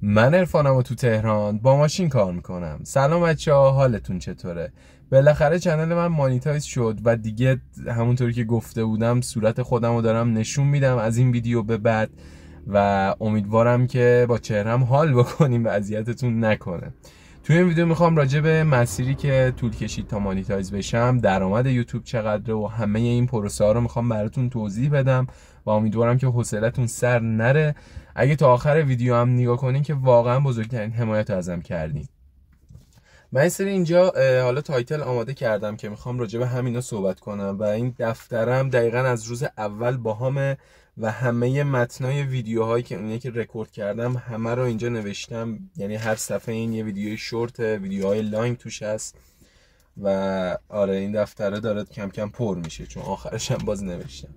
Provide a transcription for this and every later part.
من عرفانم و تو تهران با ماشین کار میکنم. سلام بچه‌ها، حالتون چطوره؟ بالاخره چنل من مانیتایز شد و دیگه همونطوری که گفته بودم صورت خودم رو دارم نشون میدم از این ویدیو به بعد و امیدوارم که با چهرم حال بکنیم و اذیتتون نکنه. توی این ویدیو میخوام راجع به مسیری که طول کشید تا مانیتایز بشم، درآمد یوتیوب چقدره و همه این پروسه ها رو میخوام براتون توضیح بدم و امیدوارم که حوصلتون سر نره. اگه تا آخر ویدیو هم نگاه کنین که واقعا بزرگترین حمایت رو ازم کردین. من این سری اینجا حالا تایتل آماده کردم که میخوام راجع به همینا صحبت کنم و این دفترم دقیقا از روز اول باهامه و همه متنای ویدیوهایی که اونایی که رکورد کردم همه رو اینجا نوشتم. یعنی هر صفحه این یه ویدیوی شورت، ویدیوهای لانگ توش هست و آره این دفتره داره کم کم پر میشه چون آخرش هم باز نوشتم.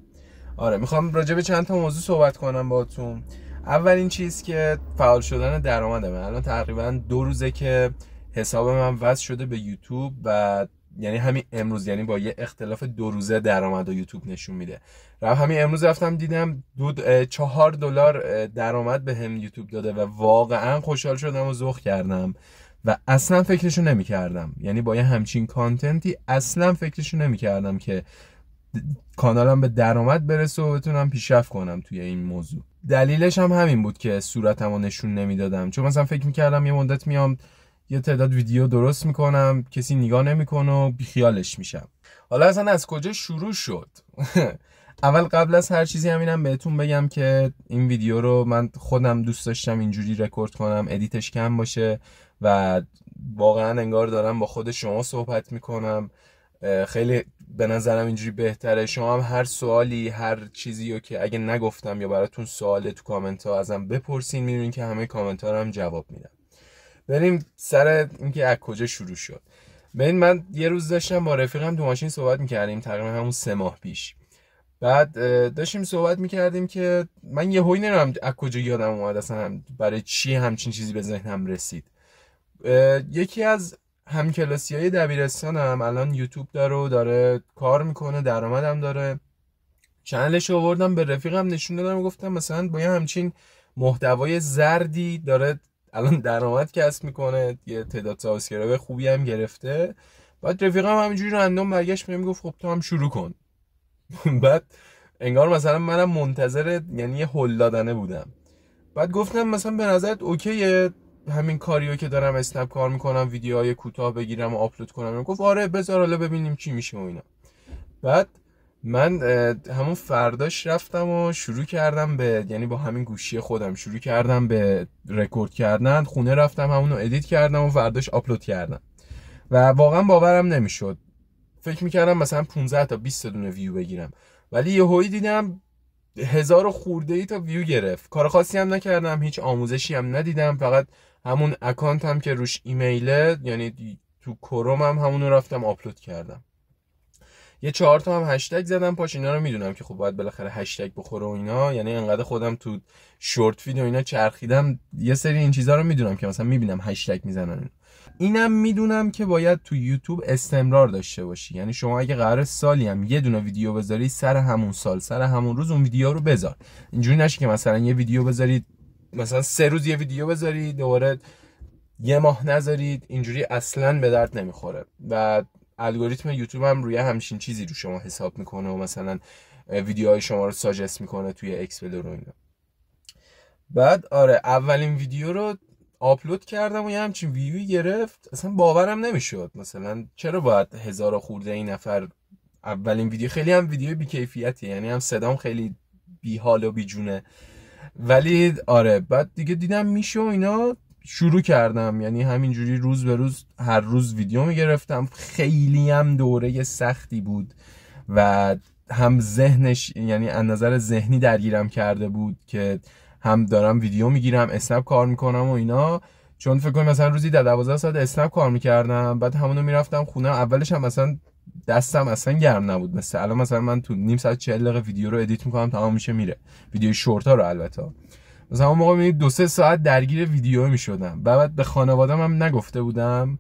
آره میخوام راجع به چند تا موضوع صحبت کنم باهاتون. اولین چیز که فعال شدن درآمدمه. الان تقریبا 2 روزه که حساب من وصل شده به یوتیوب و یعنی همین امروز، یعنی با یه اختلاف 2 روزه درآمد و یوتیوب نشون میده. همین امروز رفتم دیدم 4 دلار درآمد به هم یوتیوب داده و واقعا خوشحال شدم و ذوق کردم و اصلا فکرشو نمی کردم. یعنی با یه همچین کانتنتی اصلا فکرشو نمی کردم که کانالم به درآمد برسه و بتونم پیشرفت کنم توی این موضوع. دلیلش هم همین بود که صورتمو نشون نمیدادم، چون مثلا فکر میکردم یه مدت میام یه تعداد ویدیو درست میکنم، کسی نگاه نمیکنه و بیخیالش میشم. حالا اصلا از کجا شروع شد؟ اول قبل از هر چیزی همینم بهتون بگم که این ویدیو رو من خودم دوست داشتم اینجوری رکورد کنم، ادیتش کم باشه و واقعا انگار دارم با خود شما صحبت میکنم. خیلی به نظرم اینجوری بهتره. شما هم هر سوالی، هر چیزی رو که اگه نگفتم یا براتون سواله تو کامنت ها ازم بپرسین، میدونین که همه کامنت ها رو هم جواب میدم. بریم سر اینکه از کجا شروع شد. ببین من یه روز داشتم با رفیقم تو ماشین صحبت میکردیم، تقریبا همون 3 ماه پیش. بعد داشتیم صحبت میکردیم که من یه هوی نمیدونم از کجا یادم اومد اصلا برای چی همچین چیزی به ذهنم رسید. یکی از همکلاسیای دبیرستانم الان یوتیوب داره کار میکنه، درآمدم داره. چنلش رو آوردم به رفیقم نشون دادم و گفتم مثلا با یه همچین محتوای زردی داره الان درآمد کسب میکنه، یه تعداد سابسکرایبر خوبی هم گرفته. بعد رفیقم همینجوری رندوم برگشت بهم گفت خب تو هم شروع کن. بعد انگار مثلا منم منتظر یعنی یه هول دادنه بودم. بعد گفتم مثلا به نظرت اوکیه همین کاریو که دارم اسنپ کار میکنم ویدیوهای کوتاه بگیرم و آپلود کنم؟ گفت آره بذار حالا ببینیم چی میشه و اینا. بعد من همون فرداش رفتم و شروع کردم به، یعنی با همین گوشی خودم شروع کردم به رکورد کردن. خونه رفتم همونو ادیت کردم و فرداش آپلود کردم و واقعا باورم نمیشد. فکر میکردم مثلا 15 تا 20 دونه ویو بگیرم، ولی یهویی دیدم 1000 خورده ای تا ویو گرفت. کار خاصی هم نکردم، هیچ آموزشی هم ندیدم، فقط همون اکانت هم که روش ایمیله، یعنی تو کروم هم همونو رفتم آپلود کردم. یه 4 تا هم هشتگ زدم پاش. اینا رو میدونم که خب باید بالاخره هشتگ بخوره و اینا، یعنی انقدر خودم تو شورت فید و اینا چرخیدم یه سری این چیزا رو میدونم که مثلا میبینم هشتگ میزنن. اینم میدونم که باید تو یوتیوب استمرار داشته باشی. یعنی شما اگه قرار سالی هم یه دونه ویدیو بذاری، سر همون سال سر همون روز اون ویدیو رو بذار. اینجوری نشه که مثلا یه ویدیو بذارید مثلا 3 روز یه ویدیو بذارید دوباره یه ماه نذارید. اینجوری اصلا به درد نمیخوره و الگوریتم یوتیوب هم روی همچین چیزی رو شما حساب میکنه و مثلا ویدیوهای شما رو ساجست میکنه توی اکسپلور و اینا. بعد آره اولین ویدیو رو آپلود کردم و یه همچین ویوی گرفت. اصلا باورم نمیشد. مثلا چرا باید 1000 خورده این نفر اولین ویدیو، خیلی هم ویدیو بی‌کیفیتیه، یعنی هم صدام خیلی بی‌حال و بیجونه، ولی آره بعد دیگه دیدم میشه و اینا شروع کردم. یعنی همینجوری روز به روز هر روز ویدیو میگرفتم. خیلی هم دوره سختی بود و هم ذهنش، یعنی از نظر ذهنی درگیرم کرده بود که هم دارم ویدیو میگیرم، اسنپ کار میکنم و اینا. چون فکر کنم مثلا روزی 12 ساعت اسنپ کار میکردم، بعد همونو میرفتم خونه. اولش هم مثلا دستم اصلا گرم نبود، مثلا الان مثلا من تو نیم ساعت 40 دقیقه ویدیو رو ادیت میکنم تمام میشه میره. ویدیو شورت ها رو البته. مثلا اون موقع میبینید 2-3 ساعت درگیر ویدیو میشدم. بعد به خانواده‌ام هم نگفته بودم.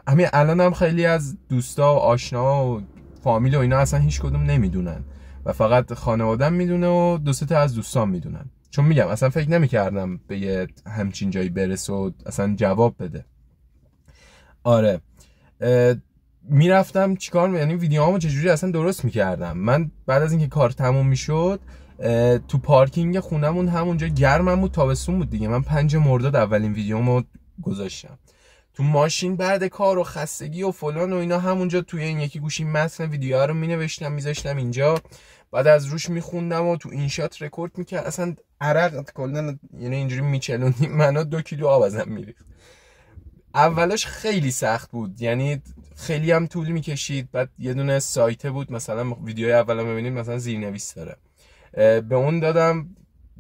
همین الان هم خیلی از دوستا و آشنا و فامیل و اینا اصلا هیچ کدوم نمیدونن و فقط خانواده‌ام میدونه و 2-3 تا از دوستان میدونن. چون میگم اصلا فکر نمیکردم به یه همچین جایی برسه و اصلا جواب بده. آره میرفتم چیکار یعنی ویدیوهامو چجوری اصلا درست میکردم. من بعد از اینکه کار تموم میشد تو پارکینگ خونمون همونجا گرمم بود، تابستون بود دیگه، من 5 مرداد اولین ویدیومو گذاشتم تو ماشین بعد کار و خستگی و فلان و اینا. همونجا توی این یکی گوشی متن ویدیوها رو مینوشتم میذاشتم اینجا، بعد از روش میخوندم و تو این شات رکورد میکرد. اصلا عرق کلا یعنی اینجوری میچلونیم منو 2 کیلو آب ازم میریخت. اولاش خیلی سخت بود، یعنی خیلی هم طول میکشید. بعد یه دونه سایت بود مثلا ویدیوی اولو میبینید مثلا زیرنویس داره، به اون دادم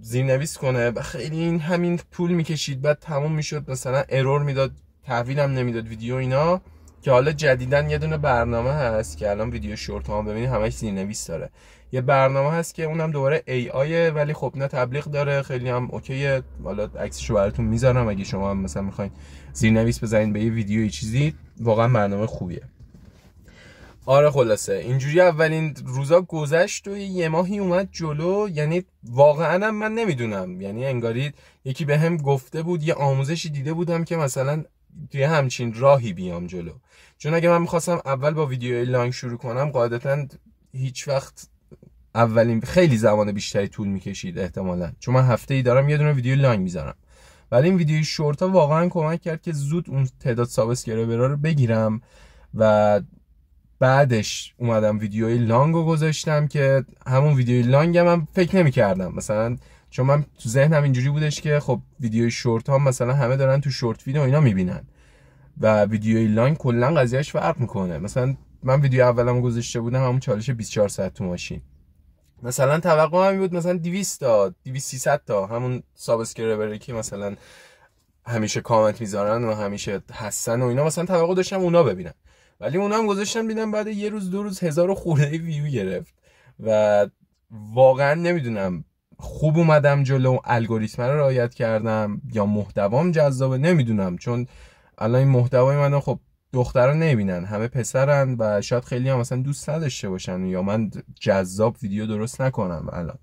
زیرنویس کنه، خیلی این همین طول میکشید. بعد تموم میشد مثلا ارور میداد، تحویلم نمیداد ویدیو اینا. که حالا جدیدن یه دونه برنامه هست که الان ویدیو شورت ها ببینید همش زیرنویس داره. یه برنامه هست که اونم دوباره AI ولی خب نه تبلیغ داره، خیلی هم اوکیه. حالا عکسشو براتون میذارم اگه شما هم مثلا میخواین زیرنویس بزنید به یه ویدیو یه چیزی، واقعا برنامه خوبیه. آره خلاصه اینجوری اولین روزا گذشت و یه ماهی اومد جلو. یعنی واقعا من نمیدونم، یعنی انگاری یکی به هم گفته بود، یه آموزشی دیده بودم که مثلا توی همچین راهی بیام جلو. چون اگه من میخواستم اول با ویدیوی لانگ شروع کنم قاعدتا هیچ وقت اولین خیلی زمان بیشتری طول میکشید احتمالاً، چون من هفته‌ای دارم یه دونه ویدیو لانگ میذارم. ولی این ویدیوی شورت ها واقعا کمک کرد که زود اون تعداد سابسکرایبرها رو بگیرم و بعدش اومدم ویدیوی لانگو گذاشتم که همون ویدیوی لانگ من فکر نمی کردم مثلا، چون من تو ذهنم اینجوری بودش که خب ویدیوی شورت ها مثلا همه دارن تو شورت ویدیو اینا میبینن و ویدیوی لانگ کلا قضیهش فرق میکنه. مثلا من ویدیو اولمو گذاشته بودم همون چالش 24 ساعت تو ماشین، مثلا توقعم این بود مثلا 200 تا 300 تا همون سابسکرایبری که مثلا همیشه کامنت میذارن و همیشه هستن و اینا، مثلا توقع داشتم اونا ببینن. ولی اونا هم گذاشتم دیدم بعد یه روز 2 روز 1000 خورده ویو گرفت و واقعا نمیدونم خوب اومدم جلو، الگوریتم رو رعایت کردم یا محتوام جذابه نمیدونم. چون الان این محتوای منو خب دخترا نمیبینن، همه پسرن و شاید خیلی هم مثلا دوست نداشته باشن یا من جذاب ویدیو درست نکنم الان.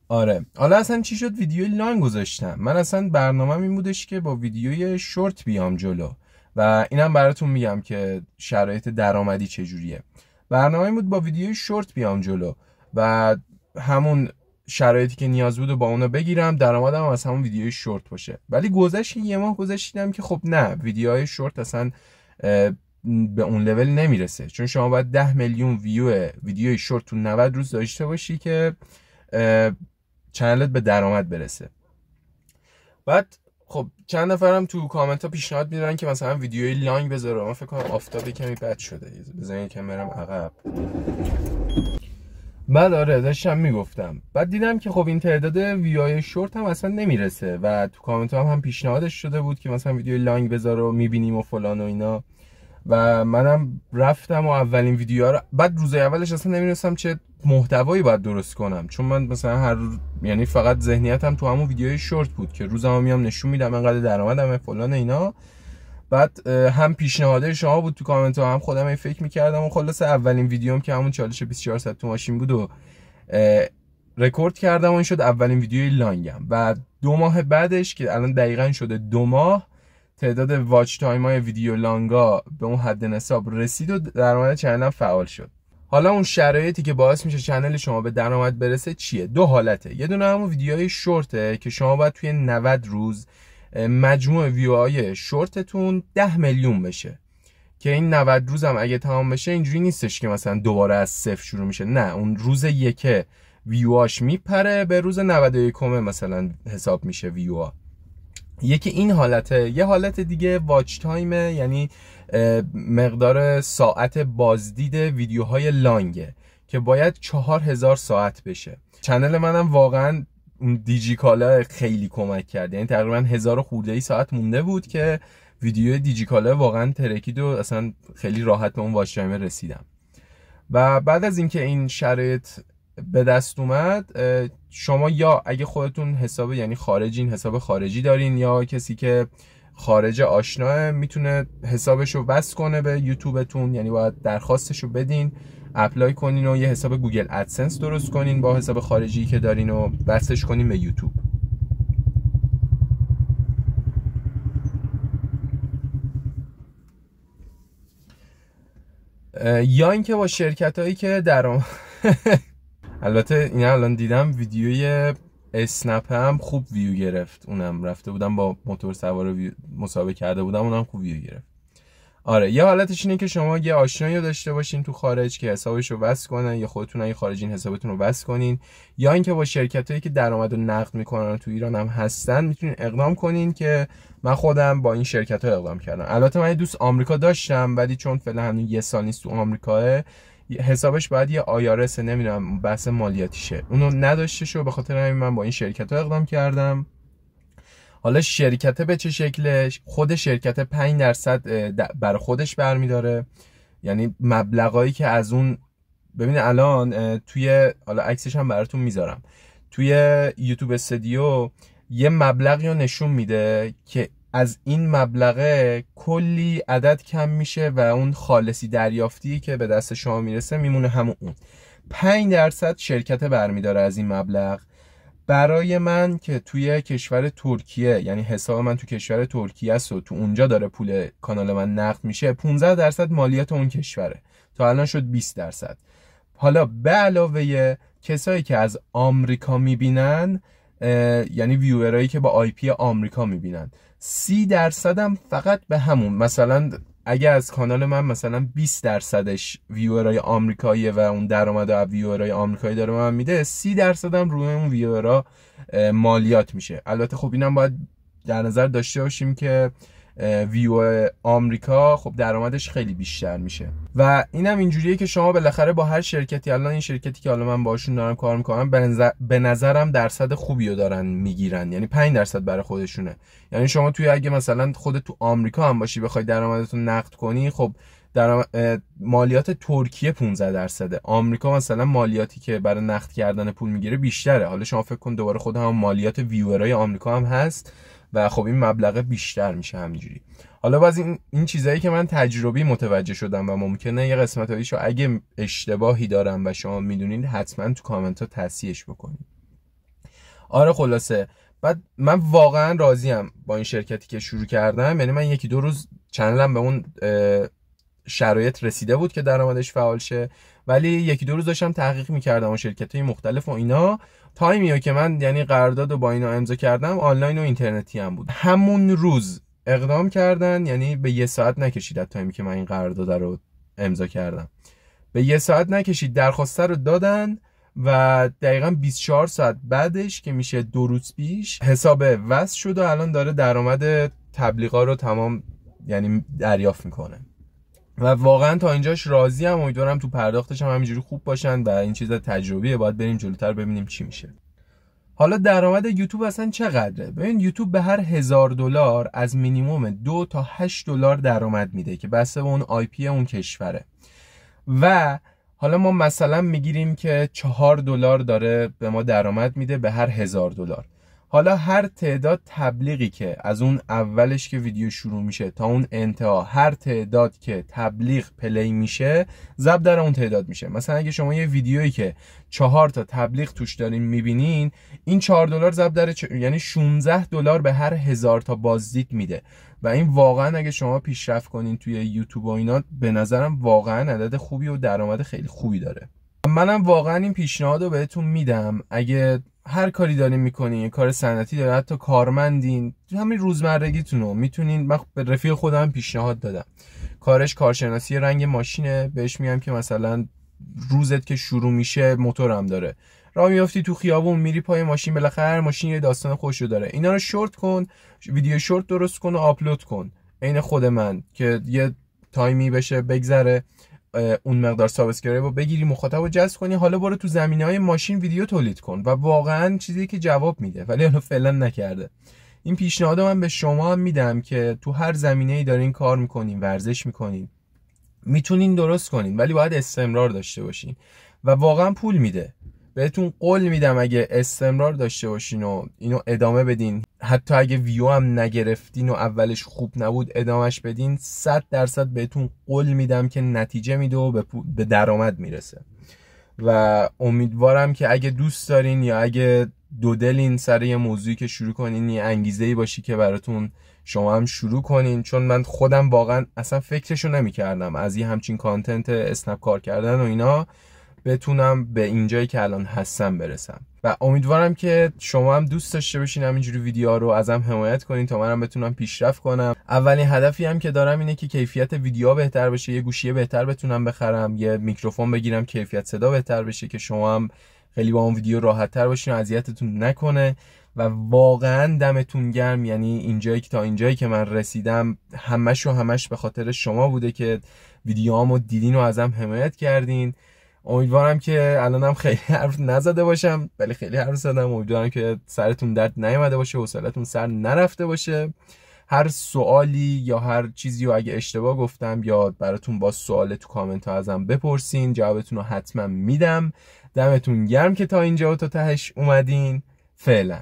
آره حالا اصلا چی شد ویدیو لانگ گذاشتم؟ من اصلا برنامه‌م این بودش که با ویدیوی شورت بیام جلو و اینم براتون میگم که شرایط درآمدی چجوریه. برنامه این بود با ویدیوی شورت بیام جلو و همون شرایطی که نیاز بود با اونا بگیرم، درآمدم از همون ویدیوی شورت باشه. ولی گذشت یه ماه گذشتم که خب نه، ویدیوهای شورت اصلا به اون لول نمیرسه، چون شما باید 10 میلیون ویدیوی شورت تو 90 روز داشته باشی که چنلت به درآمد برسه. بعد خب چند نفرم تو کامنت ها پیشنهاد میدن که مثلا ویدیوی لانگ بذاره. من فکر کنم آفتاب کمی بد شده، بزنین که برم عقب. بعد آره داشتم میگفتم، بعد دیدم که خب این تعداد ویدیوهای شورت هم اصلا نمیرسه و تو کامنت ها هم پیشنهادش شده بود که مثلا ویدیوی لانگ بذاره و میبینیم و فلان و اینا. و منم رفتم و اولین ویدیوها رو، بعد روز اولش اصلا نمی‌دونستم چه محتوایی باید درست کنم، چون من مثلا یعنی فقط ذهنیتم تو همون ویدیوی شورت بود که روزمو میام نشون میدم انقدر درآمدم فلان اینا. بعد هم پیشنهادهای شما بود تو کامنت ها، هم خودم فکر می‌کردم و خلاص اولین ویدیوم که همون چالش 24 ساعت تو ماشین بود و رکورد کردم و این شد اولین ویدیوی لانگم. و 2 ماه بعدش که الان دقیقاً شده 2 ماه تعداد واچ تایم های ویدیو لانگا به اون حد نصاب رسید و درآمد چنلم فعال شد. حالا اون شرایطی که باعث میشه چنل شما به درآمد برسه چیه؟ 2 حالته. یه دونه همون ویدیوهای شورته که شما باید توی 90 روز مجموع ویوهای شورتتون 10 میلیون بشه، که این 90 روز هم اگه تمام بشه اینجوری نیستش که مثلا دوباره از صفر شروع میشه، نه، اون روز یک ویواش میپره به روز 91 مثلا حساب میشه ویوها. یکی این حالته. یه حالت دیگه واچ تایمه، یعنی مقدار ساعت بازدید ویدیوهای لانگه که باید 4000 ساعت بشه. چنل منم واقعا اون دیجیکالا خیلی کمک کرد، یعنی تقریبا 1000 خورده ساعت مونده بود که ویدیو دیجیکالا واقعا ترکید و اصلا خیلی راحت به اون واچ تایم رسیدم. و بعد از اینکه این شرایط به دست اومد، شما یا اگه خودتون حساب یعنی خارجین حساب خارجی دارین یا کسی که خارج آشناه میتونه حسابشو بس کنه به یوتیوبتون، یعنی باید درخواستشو بدین اپلای کنین و یه حساب گوگل ادسنس درست کنین با حساب خارجی که دارین و بستش کنین به یوتیوب. یا اینکه با شرکتایی که البته این الان دیدم ویدیوی اسنپ هم خوب ویو گرفت، اونم رفته بودم با موتور سوار مسابقه کرده بودم، اونم خوب ویو گرفت. آره یه حالتش اینه که شما یه آشنایی داشته باشین تو خارج که حسابش رو وصل کنن، یا خودتون اگه خارجین حسابتون رو وصل کنین، یا اینکه با شرکتایی که درآمد رو نقد میکنن تو ایران هم هستن میتونین اقدام کنین، که من خودم با این شرکت‌ها اقدام کردم. البته من دوست آمریکا داشتم ولی چون فعلا هنوز یه سال نیست تو آمریکا، حسابش باید یه آیارس نمیدونم بحث مالیاتیشه، اونو نداشته شو، به خاطر همین من با این شرکت‌ها اقدام کردم. حالا شرکت به چه شکلش؟ خود شرکت 5% برای خودش برمیداره، یعنی مبلغایی که از اون، ببین الان توی، حالا عکسش هم براتون میذارم، توی یوتیوب استودیو یه مبلغی رو نشون میده که از این مبلغه کلی عدد کم میشه و اون خالصی دریافتی که به دست شما میرسه میمونه همون اون. 5% شرکت برمیداره از این مبلغ. برای من که توی کشور ترکیه، یعنی حساب من تو کشور ترکیه است و تو اونجا داره پول کانال من نقد میشه، 15% مالیات اون کشوره، تا الان شد 20%. حالا به علاوه کسایی که از آمریکا میبینن، یعنی ویورایی که با آی پی آمریکا میبینن، 30% هم فقط به همون، مثلا اگه از کانال من مثلا 20%ش ویورای آمریکاییه و اون درآمد از ویورای آمریکایی داره من میده، 30% هم روی اون ویورا مالیات میشه. البته خب اینم باید در نظر داشته باشیم که ویو آمریکا خب درآمدش خیلی بیشتر میشه و اینم اینجوریه که شما بالاخره با هر شرکتی، الان این شرکتی که حالا من باشون دارم کار میکنم به نظرم درصد خوبی رو دارن میگیرن، یعنی 5% برای خودشونه. یعنی شما توی اگه مثلا خودت تو آمریکا هم باشی بخوای درآمدتون نقد کنی، خب مالیات ترکیه 15%، آمریکا مثلا مالیاتی که برای نقد کردن پول میگیره بیشتره. حالا شما فکر کن دوباره خود هم مالیات ویورای آمریکا هم هست و خب این مبلغ بیشتر میشه همینجوری. حالا باز این چیزایی که من تجربی متوجه شدم و ممکنه یه قسمتایشو اگه اشتباهی دارم و شما میدونید حتما تو کامنت ها تصحیحش بکنید. آره خلاصه بعد من واقعا راضیم با این شرکتی که شروع کردم، یعنی من 1-2 روز چنلم به اون شرایط رسیده بود که درآمدش فعال شه، ولی 1-2 روز داشتم تحقیق میکردم و شرکت‌های مختلف و اینا، تایمیو که من یعنی قرارداد رو با اینا امضا کردم آنلاین و اینترنتی هم بود، همون روز اقدام کردن، یعنی به 1 ساعت نکشید از تایمی که من این قرارداد رو امضا کردم، به 1 ساعت نکشید درخواست رو دادن و دقیقاً 24 ساعت بعدش که میشه 2 روز پیش حساب وصل شد و الان داره درآمد تبلیغا رو تمام یعنی دریافت میکنه و واقعا تا اینجاش راضی ام. امیدوارم تو پرداختش هم همینجوری خوب باشن و این چیز تجربیه، باید بریم جلوتر ببینیم چی میشه. حالا درآمد یوتیوب اصلا چقدره؟ ببین یوتیوب به هر $1000 از مینیمم 2 تا 8 دلار درآمد میده که بسته به اون آی پی اون کشوره و حالا ما مثلا میگیریم که $4 داره به ما درآمد میده به هر $1000. حالا هر تعداد تبلیغی که از اون اولش که ویدیو شروع میشه تا اون انتها، هر تعداد که تبلیغ پلی میشه ضرب در اون تعداد میشه. مثلا اگه شما یه ویدیویی که 4 تا تبلیغ توش دارین میبینین، این $4 ضرب در یعنی $16 به هر 1000 تا بازدید میده و این واقعا اگه شما پیشرفت کنین توی یوتیوب و اینا، به نظرم واقعا عدد خوبی و درآمد خیلی خوبی داره. منم واقعا این پیشنهاد رو بهتون میدم، اگه هر کاری دارین میکنین، یه کار صنعتی دارین، حتی کارمندین، همین روزمرگیتون رو میتونین. من به رفیق خودم پیشنهاد دادم، کارش کارشناسی رنگ ماشینه، بهش میگم که مثلا روزت که شروع میشه موتورم داره، راه میافتی تو خیابون میری پای ماشین، بالاخره هر ماشین یه داستان خودشو داره، اینا رو شورت کن، ویدیو شورت درست کن و آپلود کن، عین خود من که یه تایمی بشه بگذره اون مقدار سابسکرایب رو بگیری، مخاطب رو جذب کنی، حالا برو تو زمینه‌های ماشین ویدیو تولید کن و واقعا چیزی که جواب میده، ولی حالا فعلا نکرده. این پیشنهاد من به شما هم میدم که تو هر زمینه‌ای دارین کار میکنین، ورزش میکنین، میتونین درست کنین، ولی باید استمرار داشته باشین و واقعا پول میده. بهتون قول میدم اگه استمرار داشته باشین و اینو ادامه بدین، حتی اگه ویو هم نگرفتین و اولش خوب نبود ادامهش بدین، 100% بهتون قول میدم که نتیجه میده و به درآمد میرسه. و امیدوارم که اگه دوست دارین یا اگه دو دلین سر یه موضوعی که شروع کنین، یه انگیزه‌ای باشی که براتون شما هم شروع کنین، چون من خودم واقعا اصلا فکرشو نمی‌کردم از یه همچین کانتنت اسنپ کار کردن و اینا بتونم به اینجایی که الان هستم برسم. و امیدوارم که شما هم دوست داشته باشین همینجوری ویدیوها رو ازم حمایت کنین تا منم بتونم پیشرفت کنم. اولین هدفی هم که دارم اینه که کیفیت ویدیوها بهتر بشه، یه گوشی بهتر بتونم بخرم، یه میکروفون بگیرم کیفیت صدا بهتر بشه که شما هم خیلی با اون ویدیو راحت‌تر باشین و اذیتتون نکنه. و واقعا دمتون گرم، یعنی اینجایی که تا اینجایی که من رسیدم همش به خاطر شما بوده که ویدیوهامو دیدین و ازم حمایت کردین. امیدوارم که الانم خیلی حرف نزده باشم، ولی خیلی حرف زدم. امیدوارم که سرتون درد نیومده باشه، حوصلتون سر نرفته باشه. هر سوالی یا هر چیزی رو اگه اشتباه گفتم یا براتون با سوال تو کامنت ها ازم بپرسین، جوابتون رو حتما میدم. دمتون گرم که تا اینجا و تا تهش اومدین. فعلا.